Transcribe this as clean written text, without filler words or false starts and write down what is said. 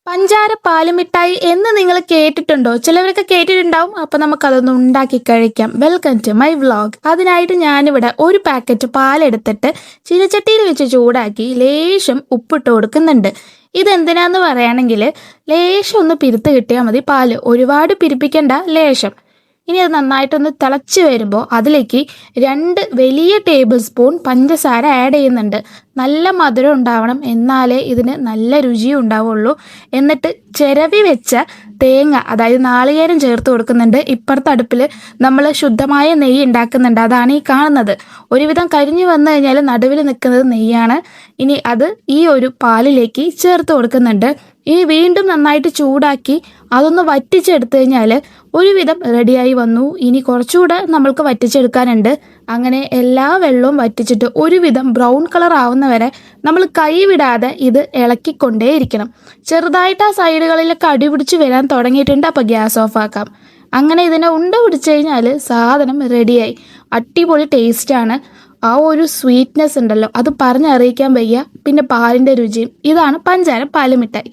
പഞ്ചാര പാലുമിഠായി എന്ന് നിങ്ങൾ കേട്ടിട്ടുണ്ടോ? ചിലവരൊക്കെ കേട്ടിട്ടുണ്ടാവും. അപ്പൊ നമുക്കതൊന്ന് ഉണ്ടാക്കി കഴിക്കാം. Welcome to my vlog. അതിനായിട്ട് ഞാനിവിടെ ഒരു പാക്കറ്റ് പാലെടുത്തിട്ട് ചീനച്ചട്ടിയിൽ വെച്ച് ചൂടാക്കി ലേശം ഉപ്പിട്ട് കൊടുക്കുന്നുണ്ട്. ഇതെന്തിനാന്ന് പറയുകയാണെങ്കിൽ ലേശം ഒന്ന് പിരുത്ത് കിട്ടിയാൽ മതി. പാല് ഒരുപാട് പിരിപ്പിക്കണ്ട, ലേശം. ഇനി അത് നന്നായിട്ടൊന്ന് തിളച്ച് വരുമ്പോൾ അതിലേക്ക് 2 വലിയ ടേബിൾ സ്പൂൺ പഞ്ചസാര ആഡ് ചെയ്യുന്നുണ്ട്. നല്ല മധുരം ഉണ്ടാവണം, എന്നാലേ ഇതിന് നല്ല രുചിയും ഉണ്ടാവുള്ളൂ. എന്നിട്ട് ചിരവി വെച്ച തേങ്ങ, അതായത് നാളികേരം ചേർത്ത് കൊടുക്കുന്നുണ്ട്. ഇപ്പുറത്തെ അടുപ്പിൽ നമ്മൾ ശുദ്ധമായ നെയ്യ് ഉണ്ടാക്കുന്നുണ്ട്. അതാണ് ഈ കാണുന്നത്. ഒരുവിധം കരിഞ്ഞു വന്നു കഴിഞ്ഞാൽ നടുവിൽ നിൽക്കുന്നത് നെയ്യാണ്. ഇനി അത് ഈ ഒരു പാലിലേക്ക് ചേർത്ത് കൊടുക്കുന്നുണ്ട്. ഇനി വീണ്ടും നന്നായിട്ട് ചൂടാക്കി അതൊന്ന് വറ്റിച്ചെടുത്തു കഴിഞ്ഞാൽ ഒരുവിധം റെഡിയായി വന്നു. ഇനി കുറച്ചുകൂടെ നമ്മൾക്ക് വറ്റിച്ചെടുക്കാനുണ്ട്. അങ്ങനെ എല്ലാ വെള്ളവും വറ്റിച്ചിട്ട് ഒരുവിധം ബ്രൗൺ കളർ ആവുന്നവരെ നമ്മൾ കൈ വിടാതെ ഇത് ഇളക്കിക്കൊണ്ടേയിരിക്കണം. ചെറുതായിട്ട് ആ സൈഡുകളിലൊക്കെ അടി പിടിച്ച് വരാൻ തുടങ്ങിയിട്ടുണ്ട്. അപ്പോൾ ഗ്യാസ് ഓഫ് ആക്കാം. അങ്ങനെ ഇതിനെ ഉണ്ട പിടിച്ചു കഴിഞ്ഞാൽ സാധനം റെഡിയായി. അടിപൊളി ടേസ്റ്റാണ്. ആ ഒരു സ്വീറ്റ്നെസ് ഉണ്ടല്ലോ, അത് പറഞ്ഞറിയിക്കാൻ വയ്യ. പിന്നെ പാലിൻ്റെ രുചിയും. ഇതാണ് പഞ്ചാര പാലുമിഠായി.